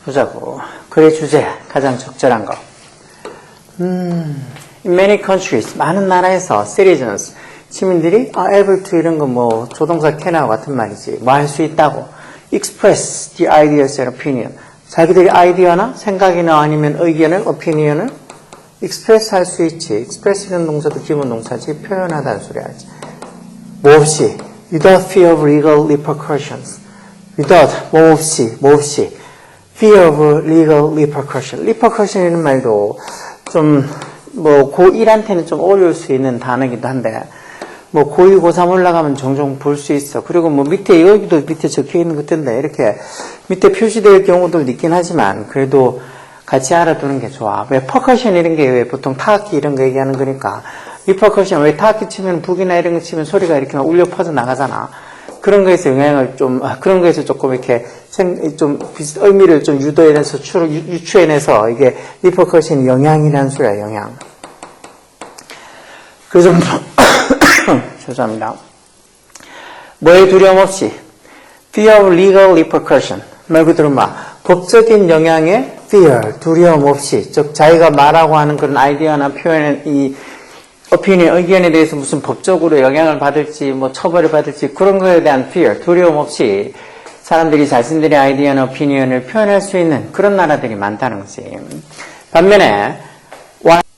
보자고. 글의 주제, 가장 적절한 거. In many countries, 많은 나라에서 citizens, 시민들이 able to 이런 거 뭐 조동사 can하고 같은 말이지. 뭐 할 수 있다고. express the ideas and opinion. 자기들의 아이디어나 생각이나 아니면 의견을, opinion을 express 할 수 있지. express 이런 동사도 기본 동사지. 표현하다는 소리 하지. 뭐 없이. without fear of legal repercussions. without, 뭐 없이. fear of legal repercussion. repercussion이라는 말도 좀 뭐 고1한테는 좀 어려울 수 있는 단어이기도 한데 뭐 고2, 고3 올라가면 종종 볼 수 있어. 그리고 뭐 밑에 여기도 밑에 적혀 있는 것 같은데 이렇게 밑에 표시될 경우도 있긴 하지만 그래도 같이 알아두는 게 좋아. 왜 퍼커션 이런 게 왜 보통 타악기 이런 거 얘기하는 거니까 리퍼커션 왜 타악기 치면 북이나 이런 거 치면 소리가 이렇게 막 울려 퍼져 나가잖아. 그런 거에서 영향을 좀 그런 거에서 조금 이렇게 좀 의미를 좀 유도해내서 유추해내서 이게 리퍼커션이 영향이라는 소리야. 영향. 그래서 죄송합니다. 뭐에 두려움 없이 fear of legal repercussion 말 그대로 법적인 영향에 fear 두려움 없이 즉 자기가 말하고 하는 그런 아이디어나 표현의 이 opinion 의견에 대해서 무슨 법적으로 영향을 받을지 뭐 처벌을 받을지 그런 거에 대한 fear 두려움 없이 사람들이 자신들의 아이디어나 opinion을 표현할 수 있는 그런 나라들이 많다는 거지. 반면에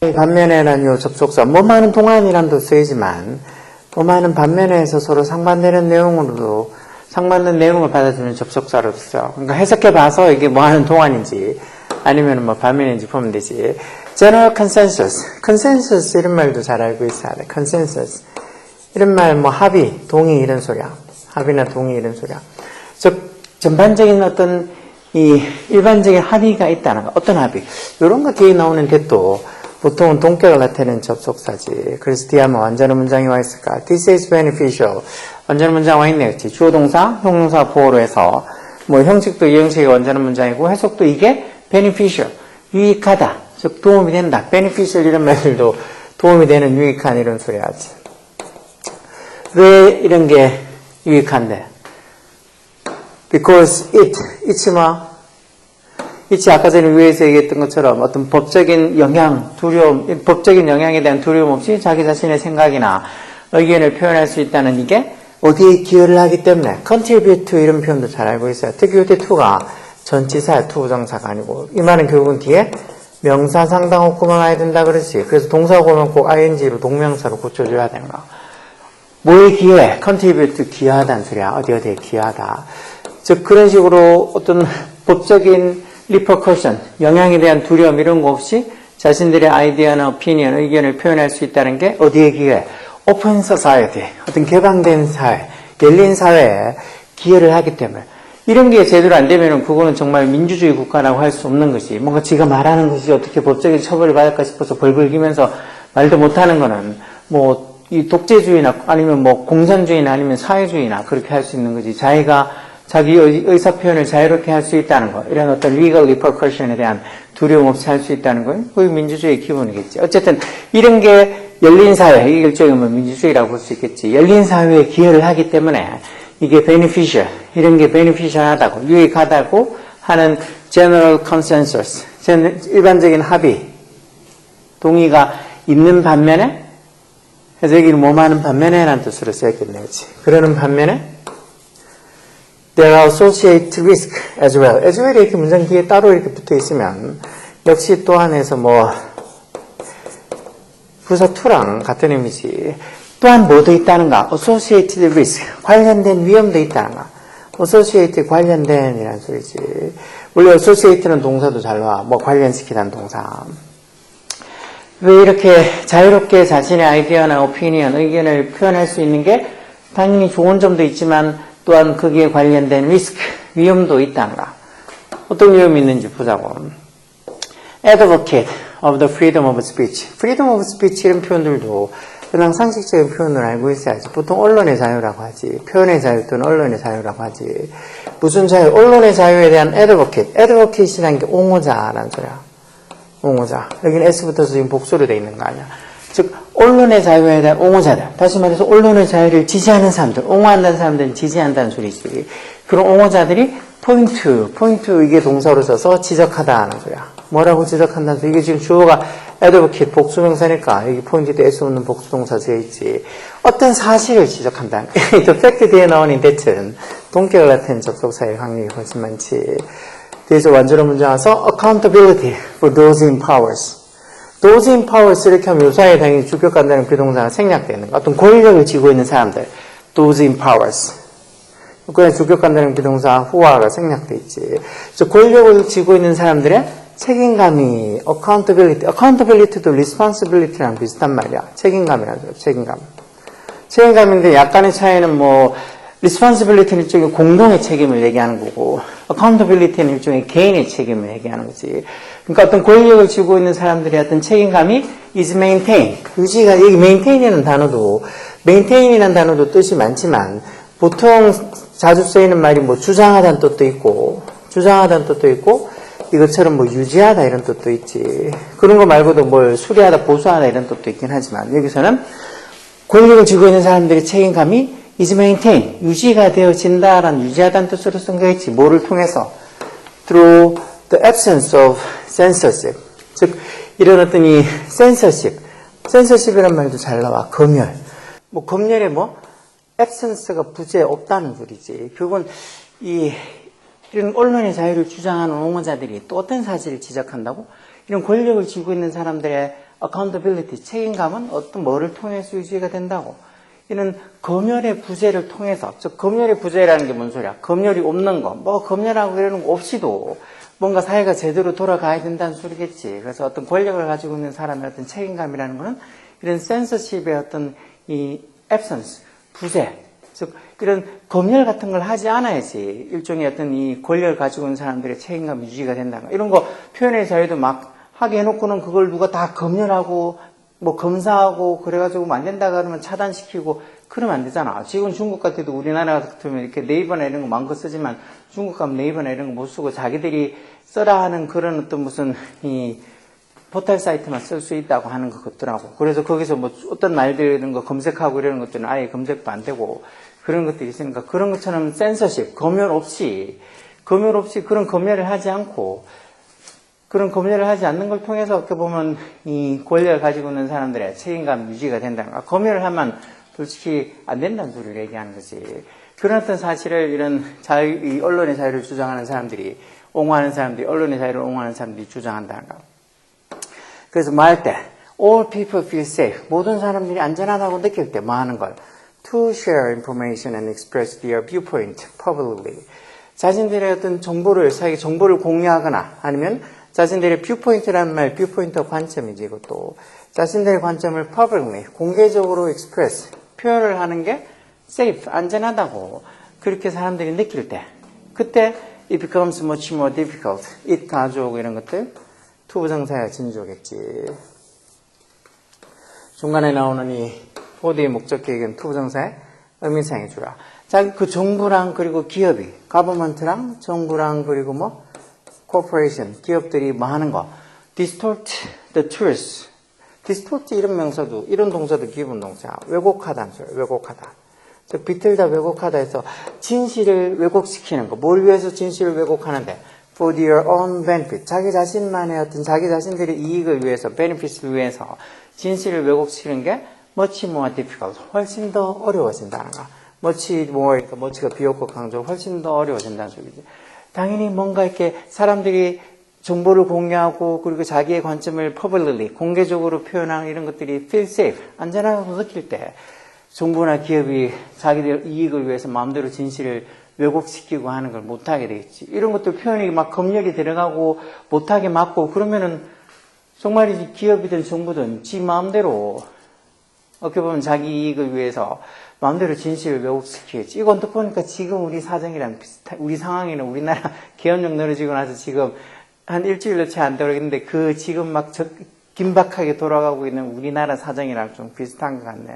반면에는 요 접속사 뭐많은 동안이란도 쓰이지만 뭐많은 반면에서 서로 상반되는 내용으로도 상반된 내용을 받아주는 접속사로 써. 그러니까 해석해봐서 이게 뭐하는 동안인지 아니면 뭐 반면인지 보면 되지. General consensus 이런 말도 잘 알고 있어야 돼. consensus 이런 말 뭐 합의, 동의 이런 소리야. 합의나 동의 이런 소리야. 즉 전반적인 어떤 이 일반적인 합의가 있다는 거. 어떤 합의? 이런 거 뒤에 나오는 대도 보통은 동격을 나타내는 접속사지. 그래서 뒤에 하면 완전한 문장이 와 있을까? This is beneficial. 완전한 문장 와 있네요. 주어 동사, 형용사 보호로 해서 뭐 형식도 이 형식이 완전한 문장이고 해석도 이게 beneficial. 유익하다. 즉 도움이 된다. beneficial 이런 말들도 도움이 되는 유익한 이런 소리 하지. 왜 이런 게 유익한데? Because 이치 아까 전에 위에서 얘기했던 것처럼 어떤 법적인 영향, 두려움, 법적인 영향에 대한 두려움 없이 자기 자신의 생각이나 의견을 표현할 수 있다는 이게 어디에 기여를 하기 때문에 contribute to 이런 표현도 잘 알고 있어요. 특히 이때 to가 전치사야, 투부정사가 아니고 이 말은 결국은 뒤에 명사 상당 호구만 와야 된다 그러지. 그래서 동사 보면 꼭 ing로 동명사로 고쳐줘야 되는 거. 뭐에 기여해? contribute 기여하다는 소리야. 어디에 기여하다. 즉 그런 식으로 어떤 법적인 repercussion, 영향에 대한 두려움 이런 거 없이 자신들의 아이디어나 opinion, 의견을 표현할 수 있다는 게 어디에 기여해? open society, 어떤 개방된 사회, 열린 사회에 기여를 하기 때문에 이런 게 제대로 안 되면 그거는 정말 민주주의 국가라고 할 수 없는 것이 뭔가 지가 말하는 것이 어떻게 법적인 처벌을 받을까 싶어서 벌벌 기면서 말도 못하는 거는 뭐 이 독재주의나 아니면 뭐 공산주의나 아니면 사회주의나 그렇게 할 수 있는 거지. 자기 의사표현을 자유롭게 할 수 있다는 거. 이런 어떤 legal repercussion에 대한 두려움 없이 할 수 있다는 거. 그게 민주주의의 기본이겠지. 어쨌든 이런 게 열린 사회, 이게 일종의 뭐 민주주의라고 볼 수 있겠지. 열린 사회에 기여를 하기 때문에 이게 beneficial, 이런 게 beneficial하다고, 유익하다고 하는 general consensus, 일반적인 합의, 동의가 있는 반면에 그래서 여기는 뭐하는 반면에 라는 뜻으로 쓰였겠네요. 그러는 반면에 There are associated risk as well. as well 이렇게 문장 뒤에 따로 이렇게 붙어 있으면 역시 또 안에서 뭐 부사 to랑 같은 의미지. 또한 뭐도 있다는가? associated risk. 관련된 위험도 있다는가? associated 관련된 이라는 소리지. 원래 associate는 동사도 잘 와. 뭐 관련시키다는 동사. 왜 이렇게 자유롭게 자신의 아이디어나 오피니언, 의견을 표현할 수 있는 게 당연히 좋은 점도 있지만 또한 거기에 관련된 리스크, 위험도 있다는가. 어떤 위험이 있는지 보자고. Advocate of the freedom of speech. freedom of speech 이런 표현들도 그냥 상식적인 표현을 알고 있어야지. 보통 언론의 자유라고 하지. 표현의 자유 또는 언론의 자유라고 하지. 무슨 자유? 언론의 자유에 대한 advocate. advocate이라는 게 옹호자라는 소리야. 옹호자. 여기는 S부터 지금 복수로 돼 있는 거 아니야. 즉 언론의 자유에 대한 옹호자들, 다시 말해서 언론의 자유를 지지하는 사람들, 옹호한다는 사람들은 지지한다는 소리지. 그런 옹호자들이 포인트 이게 동사로 써서 지적하다 하는 소리야. 뭐라고 지적한다는 소리? 이게 지금 주어가 advocate 복수명사니까 여기 포인트에 S 없는 복수동사 되어있지. 어떤 사실을 지적한다. The fact 뒤에 나오는 that은 동격을 나타낸 접속사의 확률이 훨씬 많지. 그래서 완전한 문장 와서 accountability for those in powers. those in powers 이렇게 하면 요사에 당연히 주격한다는 비동사가 생략되는 거. 어떤 권력을 쥐고 있는 사람들. those in powers. 그냥 주격한다는 비동사 who가 생략돼 있지. 그래서 권력을 쥐고 있는 사람들의 책임감이 accountability도 responsibility랑 비슷한 말이야. 책임감이라죠. 책임감인데 약간의 차이는 뭐 responsibility는 일종의 공동의 책임을 얘기하는 거고 accountability는 일종의 개인의 책임을 얘기하는 거지. 그러니까 어떤 권력을 쥐고 있는 사람들의 어떤 책임감이 is maintained. 유지가 여기 maintain이라는 단어도 뜻이 많지만 보통 자주 쓰이는 말이 뭐 주장하다는 뜻도 있고 이것처럼 뭐 유지하다 이런 뜻도 있지. 그런 거 말고도 뭘 수리하다, 보수하다 이런 뜻도 있긴 하지만 여기서는 권력을 쥐고 있는 사람들의 책임감이 is maintained, 유지가 되어진다라는 유지하다는 뜻으로 쓴 거겠지. 뭐를 통해서? through the absence of censorship. 즉 이런 어떤 이 censorship이란 말도 잘 나와. 검열. 뭐 검열에 뭐 absence가 부재 없다는 소리지. 그건 이런 언론의 자유를 주장하는 옹호자들이 또 어떤 사실을 지적한다고? 이런 권력을 쥐고 있는 사람들의 accountability, 책임감은 어떤 뭐를 통해서 유지가 된다고? 이런 검열의 부재를 통해서, 즉 검열의 부재라는 게 뭔 소리야? 검열이 없는 거, 뭐 검열하고 이러는 거 없이도 뭔가 사회가 제대로 돌아가야 된다는 소리겠지. 그래서 어떤 권력을 가지고 있는 사람의 어떤 책임감이라는 거는 이런 censorship의 어떤 이 absence, 부재, 즉 이런 검열 같은 걸 하지 않아야지 일종의 어떤 이 권력을 가지고 있는 사람들의 책임감 유지가 된다는 거. 이런 거 표현의 자유도 막 하게 해놓고는 그걸 누가 다 검열하고 뭐 검사하고 그래가지고 안 된다 그러면 차단시키고 그러면 안 되잖아. 지금 중국 같아도 우리나라 같으면 이렇게 네이버나 이런 거 많고 쓰지만 중국 가면 네이버나 이런 거 못 쓰고 자기들이 써라 하는 그런 어떤 무슨 이 포털 사이트만 쓸 수 있다고 하는 것 같더라고. 그래서 거기서 뭐 어떤 말들 이런 거 검색하고 이러는 것들은 아예 검색도 안 되고 그런 것들이 있으니까 그런 것처럼 censorship, 검열 없이 그런 검열을 하지 않고 그런 검열을 하지 않는 걸 통해서 어떻게 보면 이 권력을 가지고 있는 사람들의 책임감 유지가 된다는 거. 검열을 하면 솔직히 안 된다는 소리를 얘기하는 거지. 그런 어떤 사실을 이런 이 언론의 자유를 주장하는 사람들이 옹호하는 사람들이 언론의 자유를 옹호하는 사람들이 주장한다는 거. 그래서 뭐 할 때 all people feel safe. 모든 사람들이 안전하다고 느낄 때 뭐 하는 걸? to share information and express their viewpoint publicly. 자신들의 어떤 자기 정보를 공유하거나 아니면 자신들의 뷰포인트라는 말, 뷰포인트 관점이지 이것도. 자신들의 관점을 publicly, 공개적으로 express, 표현을 하는 게 safe, 안전하다고 그렇게 사람들이 느낄 때 그때 it becomes much more difficult. it 가져오고 이런 것들 투부정사야 진조겠지. 중간에 나오는 이 보드의 목적격은 투부정사의 의미상의 주라. 자기 그 정부랑 그리고 기업이 government랑 정부랑 그리고 뭐 corporation 기업들이 뭐 하는 거 distort the truth. distort 이런 명사도 이런 동사도 기본 동사 왜곡하다는 소리. 왜곡하다. 즉 비틀다 왜곡하다 해서 진실을 왜곡시키는 거. 뭘 위해서 진실을 왜곡하는데 for their own benefit. 자기 자신만의 어떤 자기 자신들의 이익을 위해서 benefit을 위해서 진실을 왜곡시키는 게 much more difficult. 훨씬 더 어려워진다는 거. much more 그러니까 much가 비옥고 강조 훨씬 더 어려워진다는 소리지. 당연히 뭔가 이렇게 사람들이 정보를 공유하고 그리고 자기의 관점을 publicly 공개적으로 표현하는 이런 것들이 feel safe 안전하다고 느낄 때 정부나 기업이 자기들 이익을 위해서 마음대로 진실을 왜곡시키고 하는 걸 못하게 되겠지. 이런 것들 표현이 막 검열이 들어가고 못하게 막고 그러면은 정말이지 기업이든 정부든 지 마음대로 어떻게 보면 자기 이익을 위해서 마음대로 진실을 왜곡시키겠지. 이건 또 보니까 지금 우리 사정이랑 비슷한, 우리 상황에는 우리나라 개헌령 늘어지고 나서 지금 한 일주일도 채 안 되겠는데 그 지금 막 긴박하게 돌아가고 있는 우리나라 사정이랑 좀 비슷한 것 같네.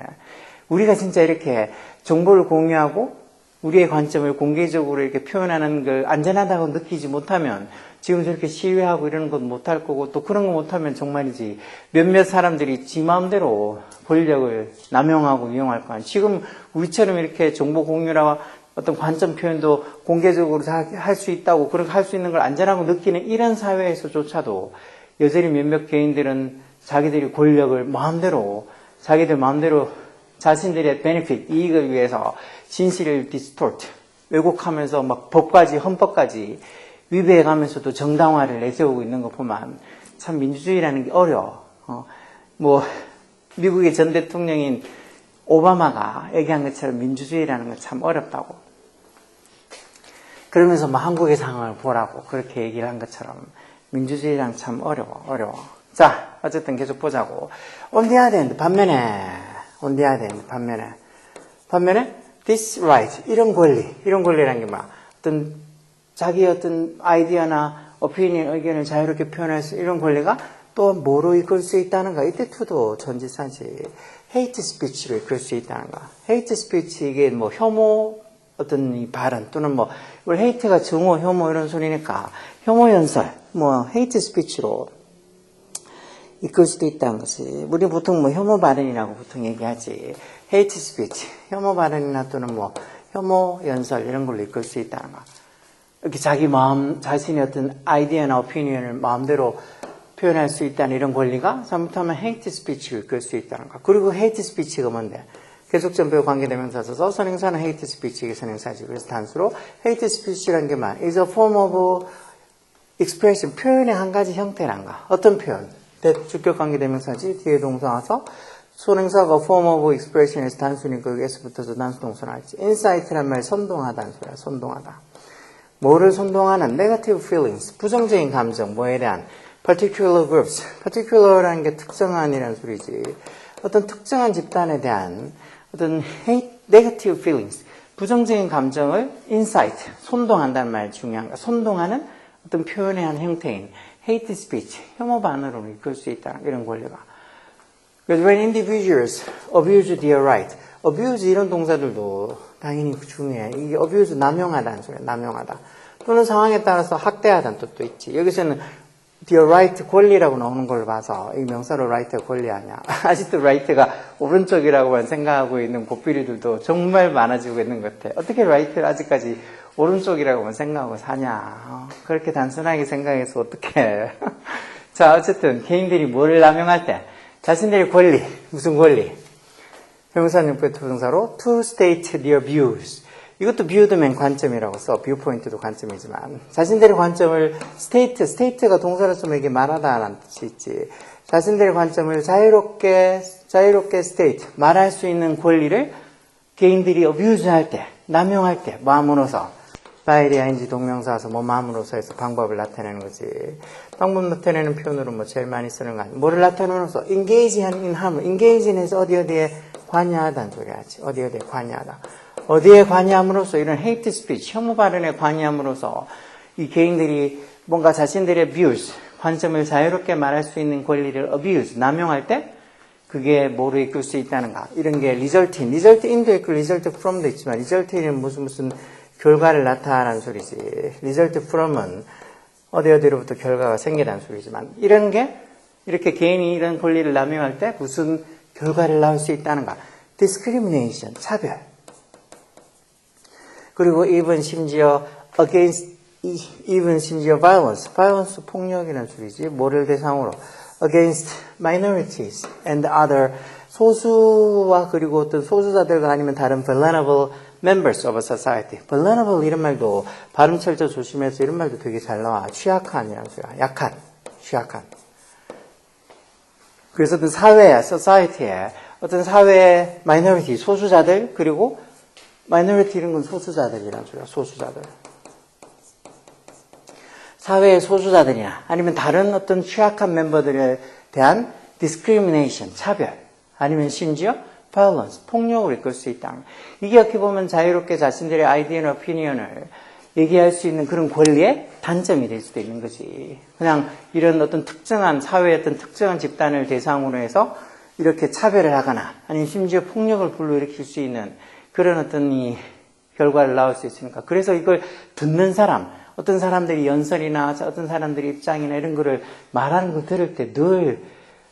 우리가 진짜 이렇게 정보를 공유하고 우리의 관점을 공개적으로 이렇게 표현하는 걸 안전하다고 느끼지 못하면 지금 저렇게 시위하고 이러는 건 못할 거고, 또 그런 거 못하면 정말이지 몇몇 사람들이 지 마음대로 권력을 남용하고 이용할 거 아니에요. 지금 우리처럼 이렇게 정보 공유나 어떤 관점 표현도 공개적으로 다 할 수 있다고, 그렇게 할 수 있는 걸 안전하고 느끼는 이런 사회에서조차도 여전히 몇몇 개인들은 자기들이 권력을 마음대로, 자기들 마음대로 자신들의 베네핏, 이익을 위해서 진실을 디스토트, 왜곡하면서 막 법까지, 헌법까지 위배해가면서도 정당화를 내세우고 있는 거 보면 참 민주주의라는 게 어려워. 미국의 전 대통령인 오바마가 얘기한 것처럼 민주주의라는 건 참 어렵다고. 그러면서 한국의 상황을 보라고 그렇게 얘기를 한 것처럼 민주주의랑 참 어려워. 자, 어쨌든 계속 보자고. On the other hand, 반면에 this right, 이런 권리라는 게 자기 어떤 아이디어나 오피니언, 의견을 자유롭게 표현할 수 이런 권리가 또 뭐로 이끌 수 있다는가? 이때 투도 전지사지. hate speech로 이끌 수 있다는가? hate speech 이게 혐오 어떤 이 발언 또는 우리 hate가 증오, 혐오 이런 소리니까 혐오 연설, hate speech로 이끌 수도 있다는 것이. 우리 보통 혐오 발언이라고 보통 얘기하지. hate speech, 혐오 발언이나 또는 혐오 연설 이런 걸로 이끌 수 있다는 거. 이렇게 자신의 어떤 아이디어나 오피니언을 마음대로 표현할 수 있다는 이런 권리가 잘못하면 hate speech를 이끌 수 있다는 거. 그리고 hate speech가 뭔데? 계속전배우 관계대명사 써서 선행사는 hate speech, 이게 선행사지. 그래서 단수로 hate speech라는 게 is a form of expression, 표현의 한 가지 형태란가. 어떤 표현? 주격 관계대명사지. 뒤에 동사 와서 선행사가 form of expression에서 단수니까 여기에서 붙어서 단수 동사 나왔지. insight란 말 선동하다는 소리야. 선동하다. 뭐를 선동하는? negative feelings, 부정적인 감정, 뭐에 대한? particular groups, particular라는 게 특정한이라는 소리지. 어떤 특정한 집단에 대한 어떤 negative feelings, 부정적인 감정을 insight, 선동한다는 말이 중요한 거야. 선동하는 어떤 표현의 한 형태인 hate speech, 혐오 반응으로 이끌 수 있다. 이런 권리가. 그래서 when individuals abuse their right, abuse 이런 동사들도 당연히 중요해. 이게 abuse 남용하다는 소리야. 남용하다. 또는 상황에 따라서 학대하다는 뜻도 있지. 여기서는 their right, 권리라고 나오는 걸 봐서 이 명사로 right가 권리 아니야. 아직도 right가 오른쪽이라고만 생각하고 있는 고삐리들도 정말 많아지고 있는 것 같아. 어떻게 right를 아직까지 오른쪽이라고만 생각하고 사냐. 그렇게 단순하게 생각해서 어떡해. 자, 어쨌든 개인들이 뭐를 남용할 때 자신들의 권리, 무슨 권리? 형용사용법의 투부정사로 to state their views. 이것도 view드맨 관점이라고 써. viewpoint도 관점이지만 자신들의 관점을 state가 동사로 쓰면 이게 말하다라는 뜻이 있지. 자신들의 관점을 자유롭게 state, 말할 수 있는 권리를 개인들이 abuse할 때, 남용할 때, 마음으로서 by ing 동명사에서 마음으로서 해서 방법을 나타내는 거지. 방법 나타내는 표현으로 제일 많이 쓰는 거 아니야. 뭐를 나타내면서 engage in harm, engage in에서 어디에 관여하다는 소리 하지. 어디에 관여하다. 어디에 관여함으로써 이런 hate speech, 혐오 발언에 관여함으로써 이 개인들이 뭔가 자신들의 views, 관점을 자유롭게 말할 수 있는 권리를 abuse, 남용할 때 그게 뭐로 이끌 수 있다는가. 이런 게 result in도 있고 result from도 있지만 result in은 무슨 결과를 나타내는 소리지. result from은 어디로부터 결과가 생기다는 소리지만 이런 게 이렇게 개인이 이런 권리를 남용할 때 무슨 결과를 낳을 수 있다는가. discrimination, 차별. 그리고 even 심지어 violence, 폭력이라는 소리지. 뭐를 대상으로? against minorities and other, 소수와 그리고 어떤 소수자들과 아니면 다른 vulnerable members of a society. vulnerable 이런 말도 발음 철저 조심해서 이런 말도 되게 잘 나와. 취약한이라는 소리야. 약한, 취약한. 그래서 어떤 사회야, society에 어떤 사회의 minority, 소수자들, 그리고 minority 이런 건 소수자들이라는 소리야. 소수자들. 사회의 소수자들이나 아니면 다른 어떤 취약한 멤버들에 대한 discrimination, 차별, 아니면 심지어 violence, 폭력으로 이끌 수 있다. 이게 어떻게 보면 자유롭게 자신들의 아이디어나 오피니언을 얘기할 수 있는 그런 권리의 단점이 될 수도 있는 거지. 그냥 이런 어떤 특정한 사회의 어떤 특정한 집단을 대상으로 해서 이렇게 차별을 하거나 아니면 심지어 폭력을 불러일으킬 수 있는 그런 어떤 이 결과를 낳을 수 있으니까. 그래서 이걸 듣는 사람, 어떤 사람들이 연설이나 어떤 사람들이 입장이나 이런 거를 말하는 거 들을 때 늘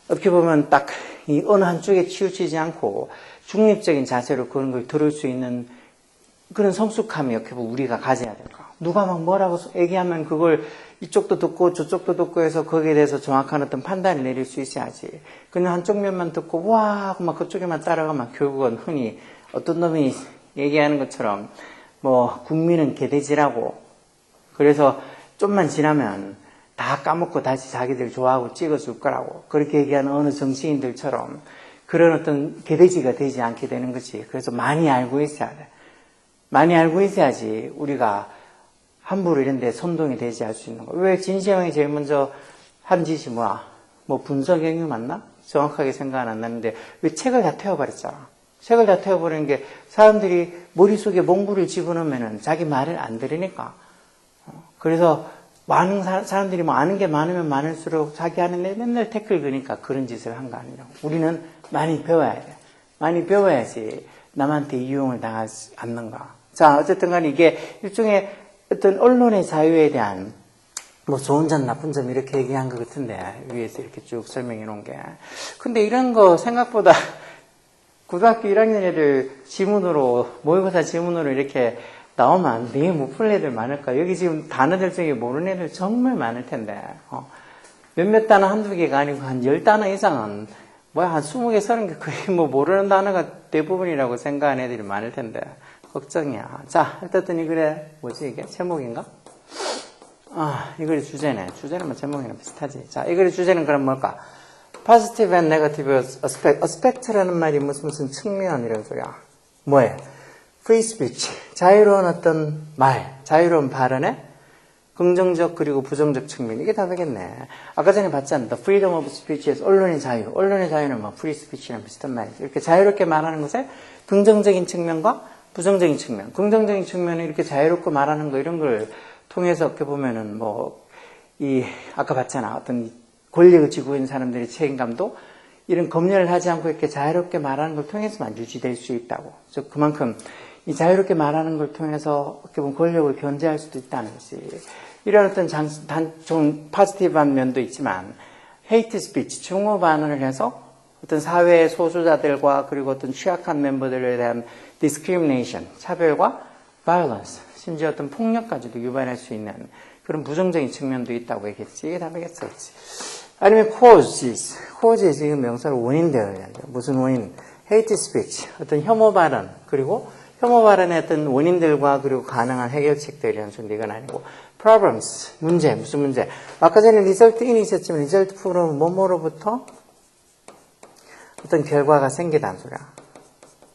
어떻게 보면 딱 이 어느 한쪽에 치우치지 않고 중립적인 자세로 그런 걸 들을 수 있는 그런 성숙함이 어떻게 보면 우리가 가져야 될까. 누가 막 뭐라고 얘기하면 그걸 이쪽도 듣고 저쪽도 듣고 해서 거기에 대해서 정확한 어떤 판단을 내릴 수 있어야지. 그냥 한쪽 면만 듣고 와 하고 막 그쪽에만 따라가면 결국은 흔히 어떤 놈이 얘기하는 것처럼 뭐 국민은 개돼지라고 그래서 좀만 지나면 다 까먹고 다시 자기들 좋아하고 찍어줄 거라고 그렇게 얘기하는 어느 정치인들처럼 그런 어떤 개돼지가 되지 않게 되는 거지. 그래서 많이 알고 있어야 돼. 많이 알고 있어야지 우리가 함부로 이런 데 선동이 되지 않을 수 있는 거. 왜 진시황이 제일 먼저 한 짓이 뭐야? 뭐 분석행위 맞나? 정확하게 생각은 안 나는데 왜 책을 다 태워버렸잖아. 책을 다 태워버리는 게 사람들이 머릿속에 몽구를 집어넣으면 자기 말을 안 들으니까. 그래서 많은 사람들이 뭐 아는 게 많으면 많을수록 자기 하는 데 맨날 태클 그니까 그런 짓을 한 거 아니냐고. 우리는 많이 배워야 돼. 많이 배워야지 남한테 이용을 당하지 않는가. 자, 어쨌든 간에 이게 일종의 어떤 언론의 자유에 대한 뭐 좋은 점, 나쁜 점 이렇게 얘기한 것 같은데 위에서 이렇게 쭉 설명해 놓은 게. 근데 이런 거 생각보다 고등학교 1학년 애들 지문으로, 모의고사 지문으로 이렇게 나오면 되게 못 풀 애들 많을까? 여기 지금 단어들 중에 모르는 애들 정말 많을 텐데, 몇몇 단어 한두 개가 아니고 한 10단어 이상은, 한 20개, 30개 거의 뭐 모르는 단어가 대부분이라고 생각하는 애들이 많을 텐데, 걱정이야. 자, 어쨌든 그래, 뭐지 이게? 제목인가? 이 글의 주제네. 주제는 뭐 제목이랑 비슷하지. 자, 이 글의 주제는 그럼 뭘까? Positive and negative aspect. aspect라는 말이 무슨 측면이라는 소리야. 뭐예요? free speech. 자유로운 어떤 말, 자유로운 발언의 긍정적 그리고 부정적 측면. 이게 다 되겠네. 아까 전에 봤잖아. The freedom of speech에서 언론의 자유. 언론의 자유는 뭐 free speech랑 비슷한 말이죠. 이렇게 자유롭게 말하는 것에 긍정적인 측면과 부정적인 측면. 긍정적인 측면은 이렇게 자유롭게 말하는 거 이런 걸 통해서 어떻게 보면은 아까 봤잖아. 어떤 권력을 쥐고 있는 사람들의 책임감도 이런 검열을 하지 않고 이렇게 자유롭게 말하는 걸 통해서만 유지될 수 있다고. 즉, 그만큼 이 자유롭게 말하는 걸 통해서 어떻게 보면 권력을 견제할 수도 있다는 것이. 이런 어떤 좀 포지티브한 면도 있지만, 헤이트 스피치, 증오 반응을 해서 어떤 사회의 소수자들과 그리고 어떤 취약한 멤버들에 대한 discrimination, 차별과 violence, 심지어 어떤 폭력까지도 유발할 수 있는 그런 부정적인 측면도 있다고 얘기했지. 이게 답이겠어. 아니면 causes. causes, 이거 명사로 원인들. 무슨 원인? hate speech. 어떤 혐오 발언. 그리고 혐오 발언의 어떤 원인들과 그리고 가능한 해결책들 이런 식으로 이건 아니고. problems. 문제. 무슨 문제? 아까 전에 result in이 있었지만 result pro는 뭐뭐로부터 어떤 결과가 생기다는 소리야.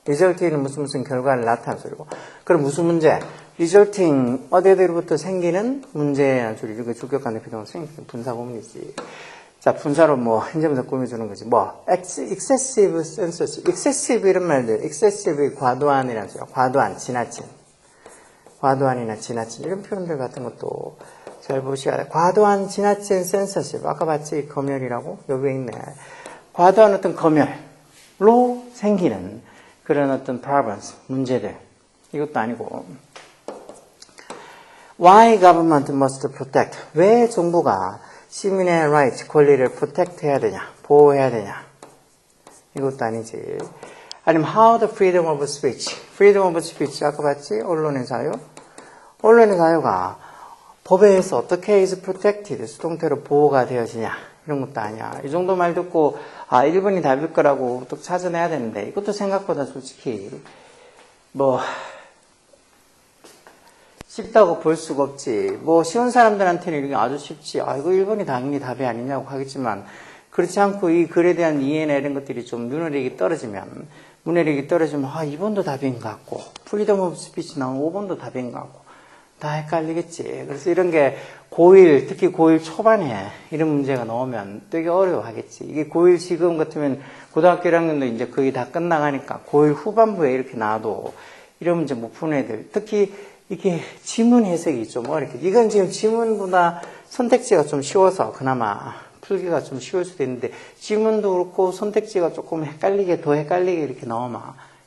result in은 무슨 결과를 나타내는 소리고. 그럼 무슨 문제? resulting 어디로부터 생기는 문제라는 소리. 이거 주격관의 비동사 생기는 분사 구문이지. 자, 분사로 현재분사 꾸며주는 거지. excessive censorship. excessive 이런 말들. excessive 과도한이라는 소리야. 과도한, 지나친. 과도한이나 지나친. 이런 표현들 같은 것도 잘 보셔야 돼. 과도한, 지나친 censorship. 아까 봤지? 검열이라고? 여기에 있네. 과도한 어떤 검열로 생기는 그런 어떤 problems, 문제들. 이것도 아니고. Why government must protect? 왜 정부가 시민의 right, 권리를 protect 해야 되냐? 보호해야 되냐? 이것도 아니지. 아니면 how the freedom of speech. freedom of speech. 아까 봤지? 언론의 자유. 언론의 자유가 법에 의해서 어떻게 is protected, 수동태로 보호가 되어지냐? 이런 것도 아니야. 이 정도 말 듣고 1번이 답일 거라고 또 찾아내야 되는데 이것도 생각보다 솔직히 쉽다고 볼 수가 없지. 쉬운 사람들한테는 이게 아주 쉽지. 이거 1번이 당연히 답이 아니냐고 하겠지만, 그렇지 않고 이 글에 대한 이해나 이런 것들이 좀 문해력이 떨어지면, 2번도 답인 것 같고, 프리덤 오브 스피치 나오면 5번도 답인 것 같고, 다 헷갈리겠지. 그래서 이런 게 고1, 특히 고1 초반에 이런 문제가 나오면 되게 어려워하겠지. 이게 고1 지금 같으면 고등학교 1학년도 이제 거의 다 끝나가니까, 고1 후반부에 이렇게 나와도 이런 문제 못 푸는 애들, 특히 이게 지문 해석이 좀 어렵게. 이건 지금 지문보다 선택지가 좀 쉬워서 그나마 풀기가 좀 쉬울 수도 있는데 지문도 그렇고 선택지가 조금 더 헷갈리게 이렇게 나오면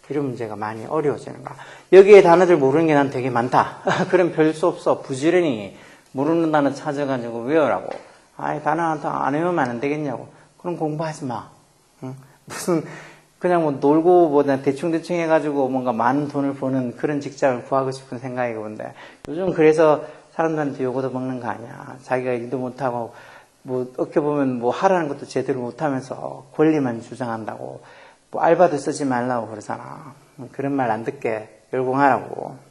이런 문제가 많이 어려워지는 거야. 여기에 단어들 모르는 게 난 되게 많다. 그럼 별 수 없어. 부지런히 모르는 단어 찾아가지고 외우라고. 아이, 단어 하나 안 외우면 안 되겠냐고. 그럼 공부하지 마. 응? 무슨, 그냥 뭐 놀고 뭐 대충대충 해가지고 뭔가 많은 돈을 버는 그런 직장을 구하고 싶은 생각이고 근데 요즘 그래서 사람들한테 요거도 먹는 거 아니야. 자기가 일도 못하고 뭐 어떻게 보면 뭐 하라는 것도 제대로 못하면서 권리만 주장한다고 뭐 알바도 쓰지 말라고 그러잖아. 그런 말 안 듣게 열공하라고.